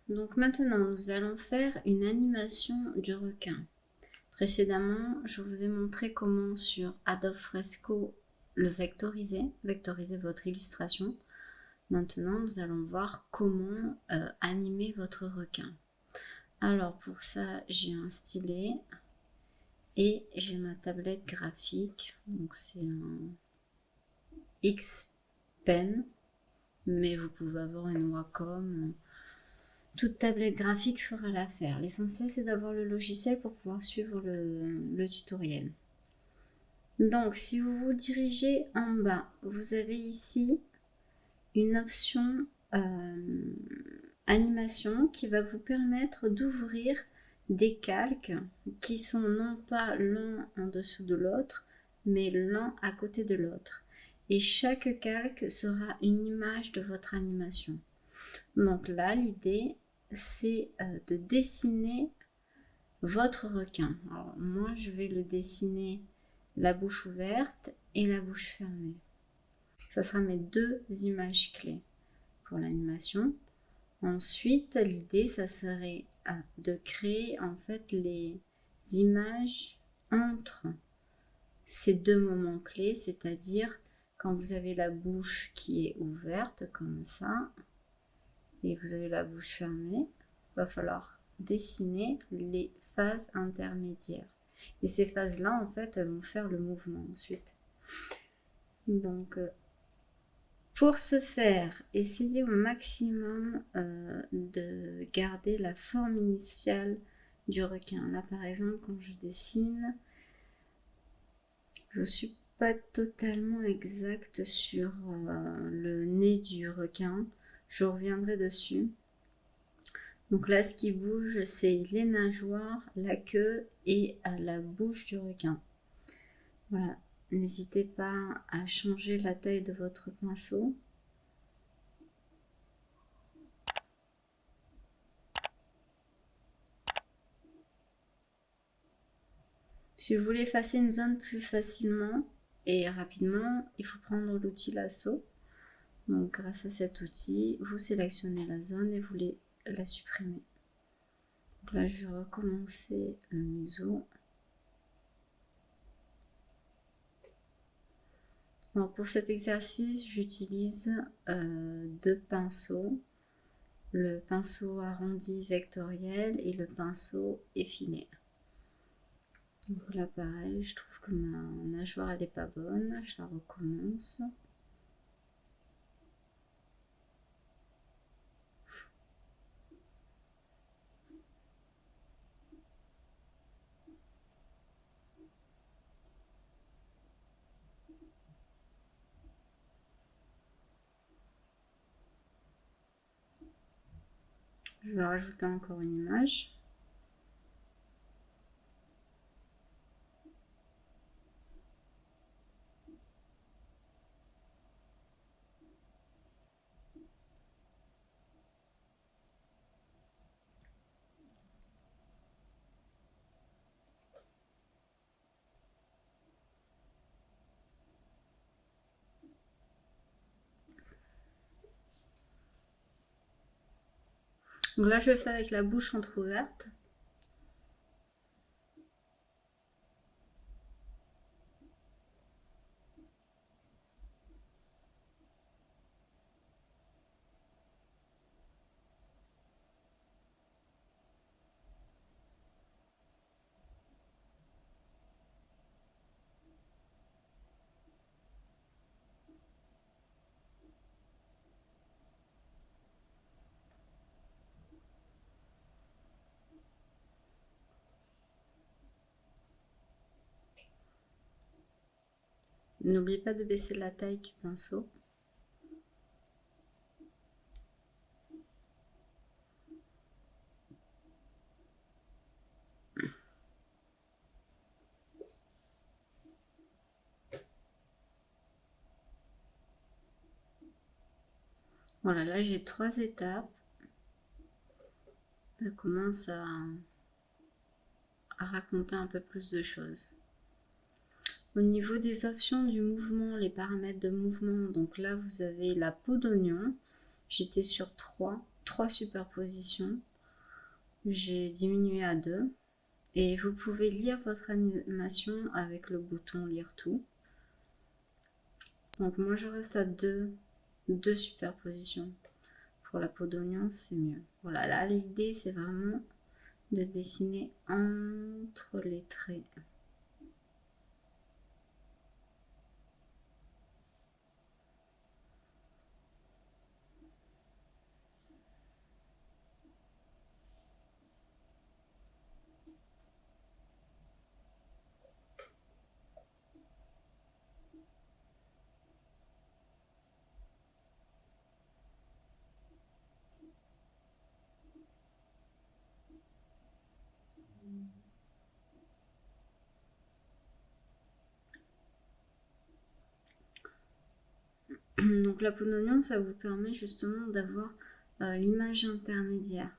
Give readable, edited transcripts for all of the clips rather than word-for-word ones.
Donc maintenant, nous allons faire une animation du requin. Précédemment, je vous ai montré comment sur Adobe Fresco le vectoriser votre illustration. Maintenant, nous allons voir comment animer votre requin. Alors pour ça, j'ai un stylet et j'ai ma tablette graphique. Donc c'est un X-Pen, mais vous pouvez avoir une Wacom. Toute tablette graphique fera l'affaire. L'essentiel, c'est d'avoir le logiciel pour pouvoir suivre le tutoriel. Donc, si vous vous dirigez en bas, vous avez ici une option animation qui va vous permettre d'ouvrir des calques qui sont non pas l'un en dessous de l'autre, mais l'un à côté de l'autre. Et chaque calque sera une image de votre animation. Donc là, l'idée, c'est de dessiner votre requin. Alors, moi, je vais le dessiner la bouche ouverte et la bouche fermée. Ça sera mes deux images clés pour l'animation. Ensuite, l'idée, ça serait de créer en fait les images entre ces deux moments clés, c'est-à-dire quand vous avez la bouche qui est ouverte comme ça, et vous avez la bouche fermée, il va falloir dessiner les phases intermédiaires. Et ces phases-là, en fait, vont faire le mouvement ensuite. Donc, pour ce faire, essayez au maximum de garder la forme initiale du requin. Là, par exemple, quand je dessine, je ne suis pas totalement exacte sur le nez du requin. Je reviendrai dessus. Donc là, ce qui bouge, c'est les nageoires, la queue et la bouche du requin. Voilà, n'hésitez pas à changer la taille de votre pinceau. Si vous voulez effacer une zone plus facilement et rapidement, il faut prendre l'outil lasso. Donc grâce à cet outil, vous sélectionnez la zone et vous la supprimez. Donc là, je vais recommencer le museau. Alors pour cet exercice, j'utilise deux pinceaux. Le pinceau arrondi vectoriel et le pinceau effilé. Donc là pareil, je trouve que ma nageoire elle n'est pas bonne, je la recommence. Je vais rajouter encore une image. Donc là, je vais faire avec la bouche entrouverte. N'oubliez pas de baisser la taille du pinceau. Voilà, là j'ai 3 étapes. Ça commence à raconter un peu plus de choses. Au niveau des options du mouvement, les paramètres de mouvement, donc là vous avez la peau d'oignon. J'étais sur 3. 3 superpositions. J'ai diminué à 2. Et vous pouvez lire votre animation avec le bouton lire tout. Donc moi je reste à 2 superpositions. Pour la peau d'oignon, c'est mieux. Voilà, là l'idée c'est vraiment de dessiner entre les traits. Donc la peau d'oignon, ça vous permet justement d'avoir l'image intermédiaire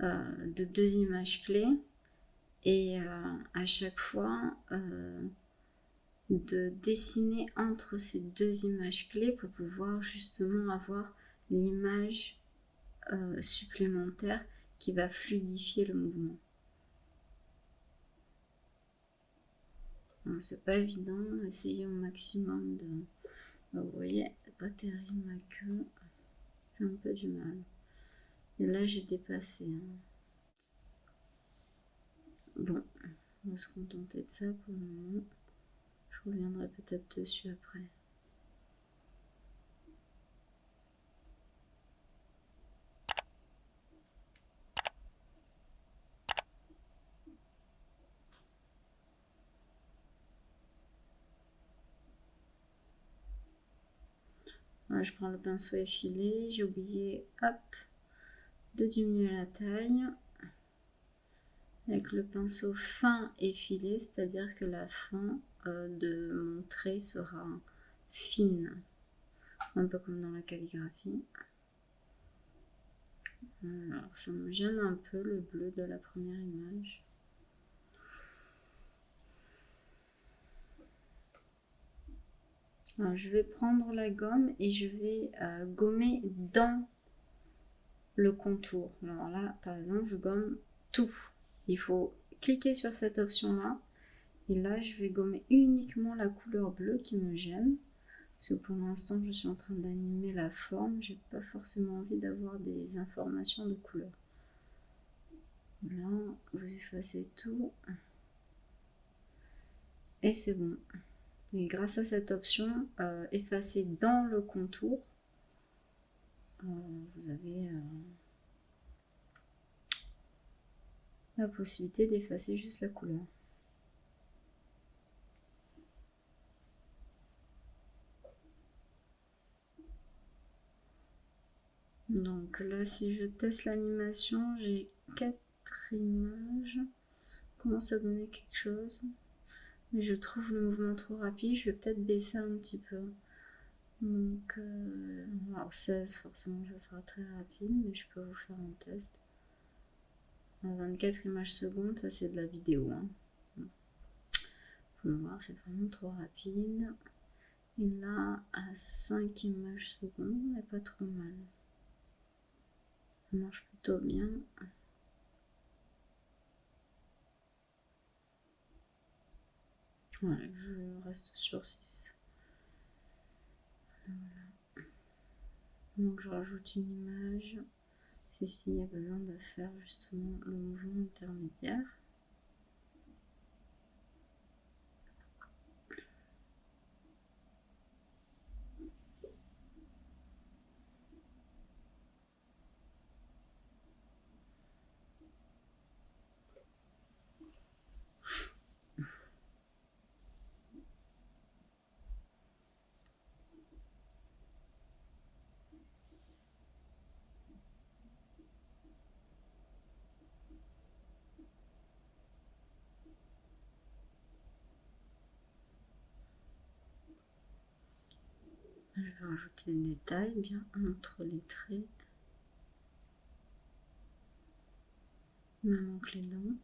de 2 images clés et à chaque fois de dessiner entre ces 2 images clés pour pouvoir justement avoir l'image supplémentaire qui va fluidifier le mouvement. C'est pas évident, essayez au maximum de... Vous voyez, pas terrible ma queue, j'ai un peu du mal. Et là j'ai dépassé. Bon, on va se contenter de ça pour le moment. Je reviendrai peut-être dessus après. Voilà, je prends le pinceau effilé, j'ai oublié, hop, de diminuer la taille. Avec le pinceau fin effilé, c'est-à-dire que la fin de mon trait sera fine, un peu comme dans la calligraphie. Alors ça me gêne un peu le bleu de la première image. Alors, je vais prendre la gomme et je vais gommer dans le contour. Alors là, par exemple, je gomme tout. Il faut cliquer sur cette option-là. Et là, je vais gommer uniquement la couleur bleue qui me gêne. Parce que pour l'instant, je suis en train d'animer la forme. J'ai pas forcément envie d'avoir des informations de couleur. Là, vous effacez tout. Et c'est bon. Et grâce à cette option, effacer dans le contour, vous avez la possibilité d'effacer juste la couleur. Donc là, si je teste l'animation, j'ai 4 images. Commence à donner quelque chose. Mais je trouve le mouvement trop rapide. Je vais peut-être baisser un petit peu. Donc, alors 16, forcément, ça sera très rapide, mais je peux vous faire un test. En 24 images secondes, ça c'est de la vidéo. Hein. Vous pouvez voir, c'est vraiment trop rapide. Et là, à 5 images secondes, on n'est pas trop mal. Ça marche plutôt bien. Voilà, je reste sur 6. Voilà. Donc je rajoute une image. Ici, il y a besoin de faire justement le mouvement intermédiaire. Je vais rajouter des détails bien entre les traits. Il me manque les dents.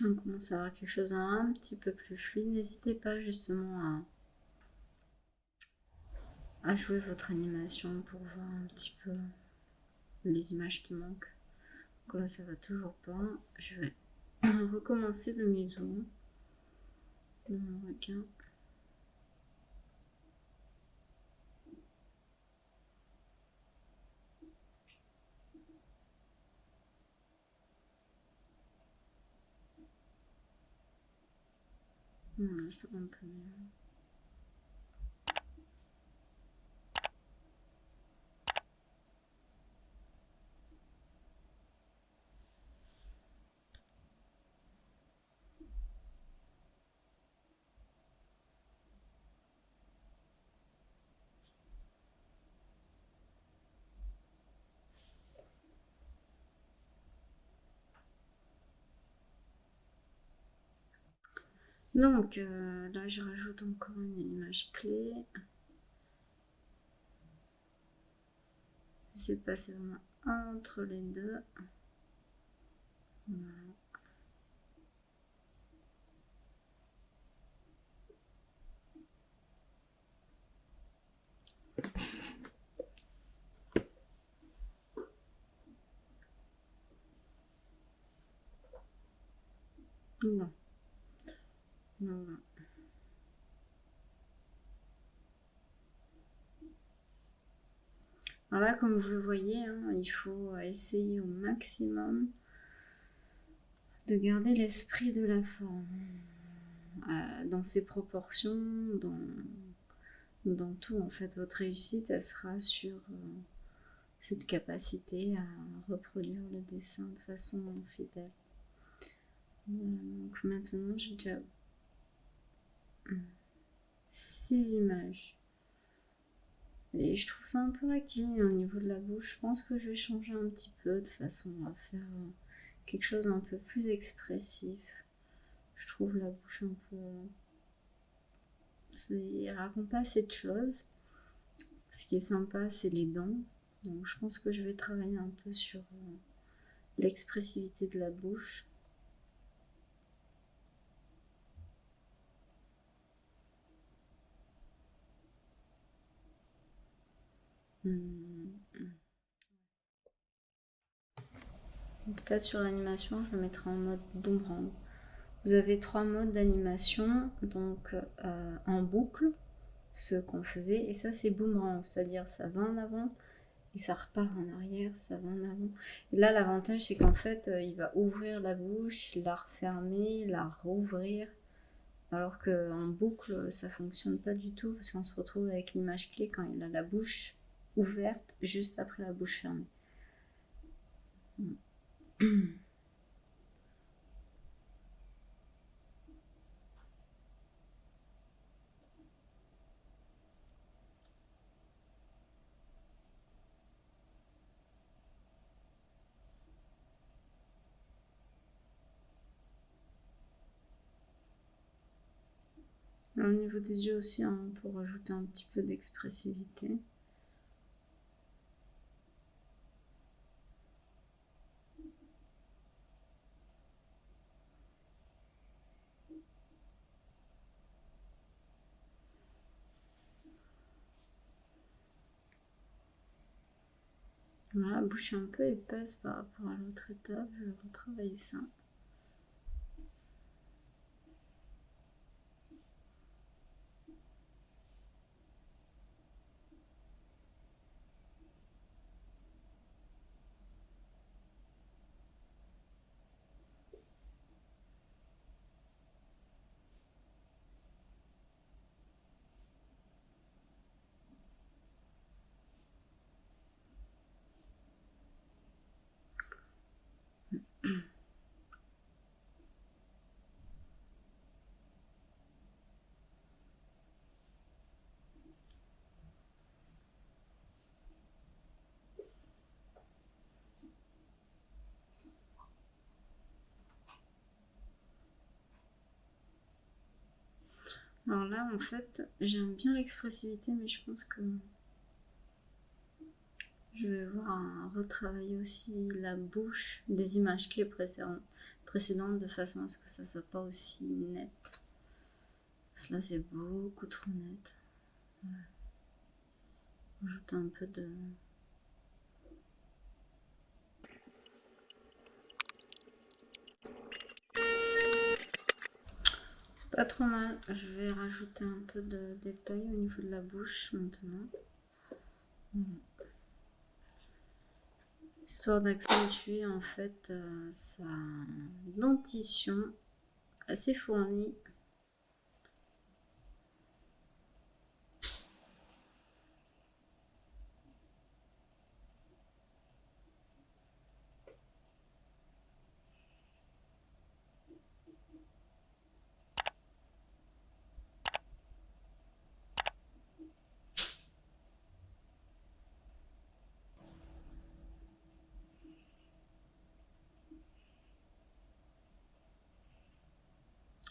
On commence à avoir quelque chose un petit peu plus fluide. N'hésitez pas justement à jouer votre animation pour voir un petit peu les images qui manquent. Donc là, ça va toujours pas. Je vais recommencer le museau de mon requin. Voilà, ça va un peu mieux. Donc là, je rajoute encore une image clé. J'essaie de passer vraiment entre les deux. Voilà. Non. Voilà. Alors là, comme vous le voyez, hein, il faut essayer au maximum de garder l'esprit de la forme dans ses proportions, dans tout. En fait, votre réussite, elle sera sur cette capacité à reproduire le dessin de façon fidèle. Donc maintenant, j'ai déjà 6 images. Et je trouve ça un peu rectiligne au niveau de la bouche. Je pense que je vais changer un petit peu de façon à faire quelque chose d'un peu plus expressif. Je trouve la bouche un peu... Il raconte pas assez de choses. Ce qui est sympa, c'est les dents. Donc je pense que je vais travailler un peu sur l'expressivité de la bouche. Peut-être sur l'animation, je le mettrai en mode boomerang. Vous avez 3 modes d'animation, donc en boucle, ce qu'on faisait, et ça c'est boomerang, c'est-à-dire ça va en avant et ça repart en arrière, ça va en avant. Et là l'avantage c'est qu'en fait il va ouvrir la bouche, la refermer, la rouvrir, alors qu'en boucle ça fonctionne pas du tout parce qu'on se retrouve avec l'image clé quand il a la bouche ouverte juste après la bouche fermée. Au niveau des yeux aussi, hein, pour rajouter un petit peu d'expressivité. Voilà, la bouche est un peu épaisse par rapport à l'autre étape, je vais retravailler ça. Alors là, en fait, j'aime bien l'expressivité, mais je pense que je vais voir retravailler aussi la bouche des images clés précédentes. précédente de façon à ce que ça soit pas aussi net. Parce que là c'est beaucoup trop net. Ouais. Ajoute un peu de... C'est pas trop mal. Je vais rajouter un peu de détail au niveau de la bouche maintenant. Voilà. Histoire d'accentuer en fait sa dentition assez fournie.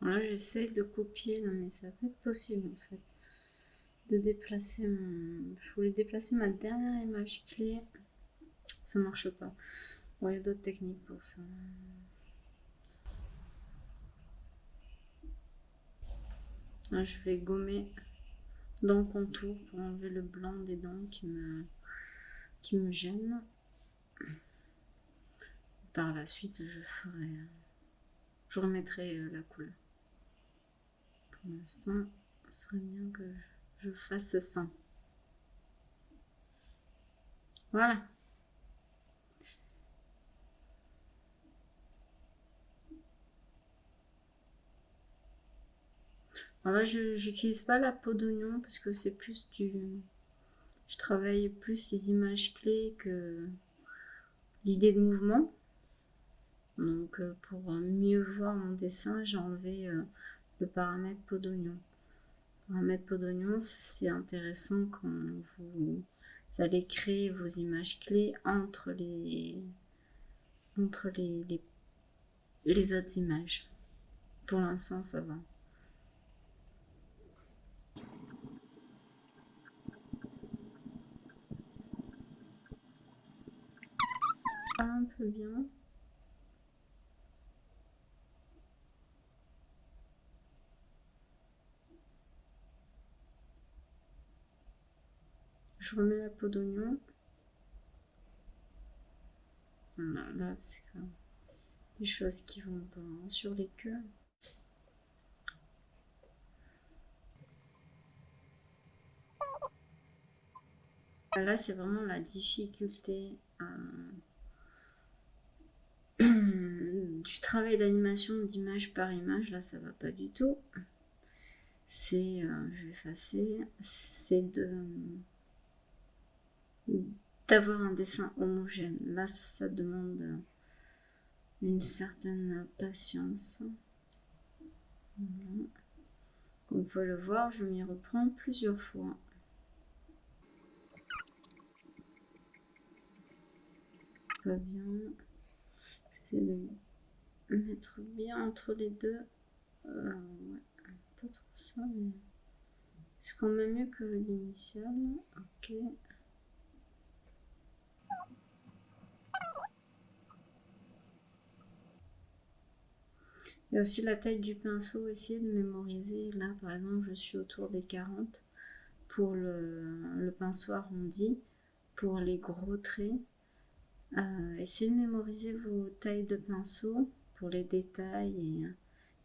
Là j'essaie de copier là, mais ça va pas être possible en fait. De déplacer mon... Je voulais déplacer ma dernière image clé. Ça marche pas. Bon, il y a d'autres techniques pour ça. Là, je vais gommer dans le contour pour enlever le blanc des dents qui me gêne. Par la suite, je remettrai la couleur. Pour l'instant, ce serait bien que je fasse ça. Voilà. Alors là, je n'utilise pas la peau d'oignon parce que c'est plus du... Je travaille plus les images clés que l'idée de mouvement. Donc pour mieux voir mon dessin, j'ai enlevé le paramètre peau d'oignon. Le paramètre peau d'oignon, c'est intéressant quand vous allez créer vos images clés entre les autres images. Pour l'instant, ça va. Un peu bien. Je remets la peau d'oignon. Voilà, là, c'est quand même des choses qui vont pas sur les queues. Là, c'est vraiment la difficulté du travail d'animation d'image par image. Là, ça va pas du tout. C'est, je vais effacer, c'est d'avoir un dessin homogène. Là, ça demande une certaine patience. Voilà. Comme vous pouvez le voir, je m'y reprends plusieurs fois. Pas bien. J'essaie de mettre bien entre les deux. Ouais, pas trop ça, mais c'est quand même mieux que l'initial. Ok. Il y a aussi la taille du pinceau, essayer de mémoriser. Là, par exemple, je suis autour des 40 pour le pinceau arrondi. Pour les gros traits, essayez de mémoriser vos tailles de pinceau pour les détails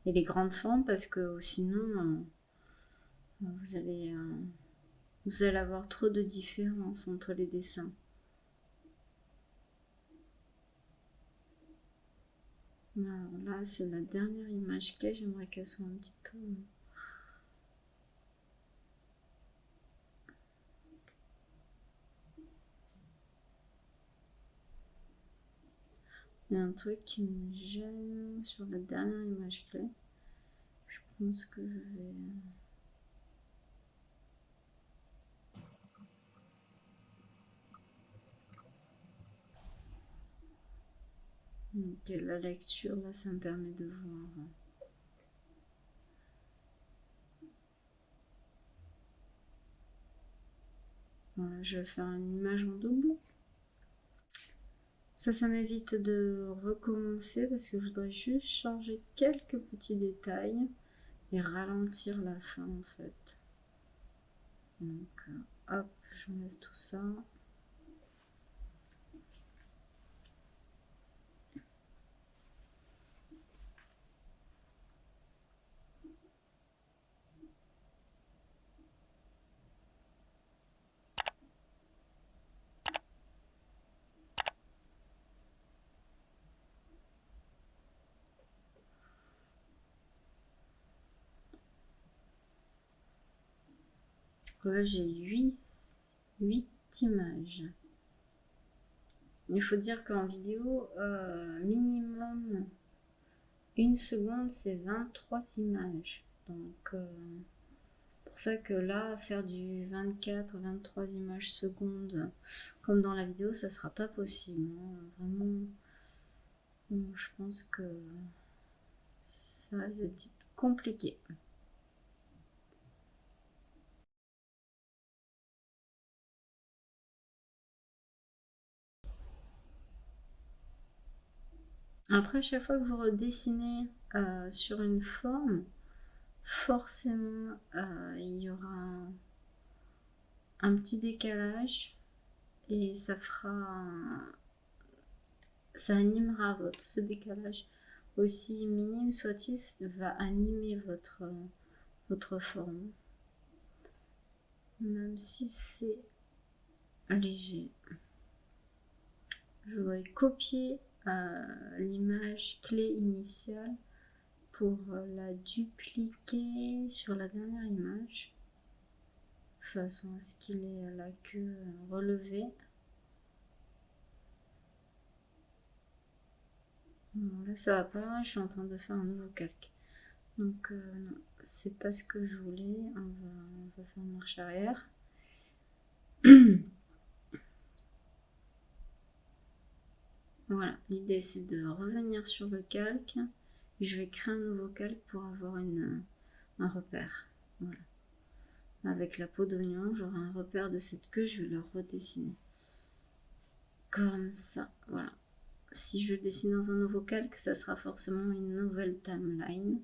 et les grandes formes parce que sinon, vous allez avoir trop de différences entre les dessins. Alors là, c'est la dernière image clé. J'aimerais qu'elle soit un petit peu... Il y a un truc qui me gêne sur la dernière image clé. Je pense que je vais... Ok, la lecture, là, ça me permet de voir... Voilà, je vais faire une image en double. Ça m'évite de recommencer parce que je voudrais juste changer quelques petits détails et ralentir la fin en fait. Donc hop, j'enlève tout ça. Là j'ai 8 images. Il faut dire qu'en vidéo, minimum 1 seconde, c'est 23 images. Donc, pour ça que là, faire du 24-23 images secondes, comme dans la vidéo, ça sera pas possible. Hein. Vraiment, je pense que ça va être compliqué. Après, chaque fois que vous redessinez sur une forme, forcément, il y aura un petit décalage et ça animera ce décalage. Aussi minime soit-il, va animer votre forme. Même si c'est léger. Je vais copier l'image clé initiale pour la dupliquer sur la dernière image de façon à ce qu'il ait la queue relevée. Bon, là ça va pas, je suis en train de faire un nouveau calque. Donc non, c'est pas ce que je voulais, on va faire une marche arrière. Voilà, l'idée c'est de revenir sur le calque. Je vais créer un nouveau calque pour avoir un repère. Voilà. Avec la peau d'oignon, j'aurai un repère de cette queue, je vais le redessiner. Comme ça, voilà. Si je dessine dans un nouveau calque, ça sera forcément une nouvelle timeline.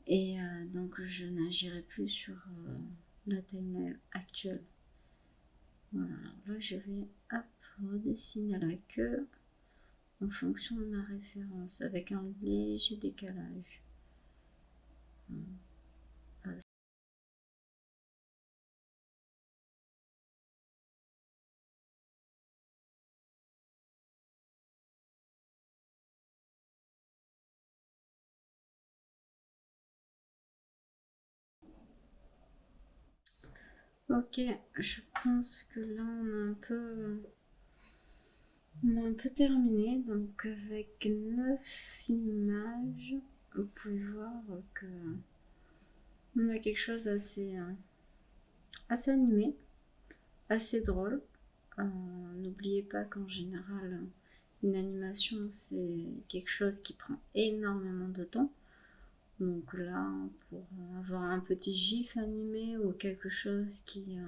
Et donc je n'agirai plus sur la timeline actuelle. Voilà, alors là je vais redessiner la queue en fonction de ma référence avec un léger décalage. Ok, je pense que là on a un peu terminé, donc avec 9 images, vous pouvez voir que on a quelque chose assez animé, assez drôle. N'oubliez pas qu'en général, une animation c'est quelque chose qui prend énormément de temps. Donc là, pour avoir un petit gif animé ou quelque chose qui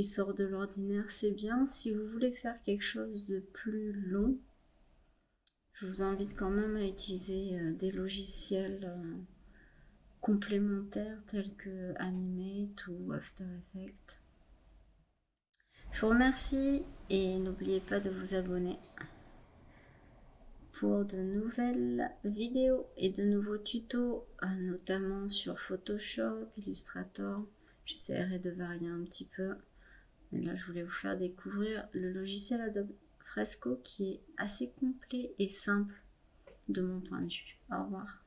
sort de l'ordinaire, c'est bien. Si vous voulez faire quelque chose de plus long, je vous invite quand même à utiliser des logiciels complémentaires tels que Animate ou After Effects. Je vous remercie et n'oubliez pas de vous abonner pour de nouvelles vidéos et de nouveaux tutos, notamment sur Photoshop, Illustrator. J'essaierai de varier un petit peu. Mais là, je voulais vous faire découvrir le logiciel Adobe Fresco qui est assez complet et simple de mon point de vue. Au revoir.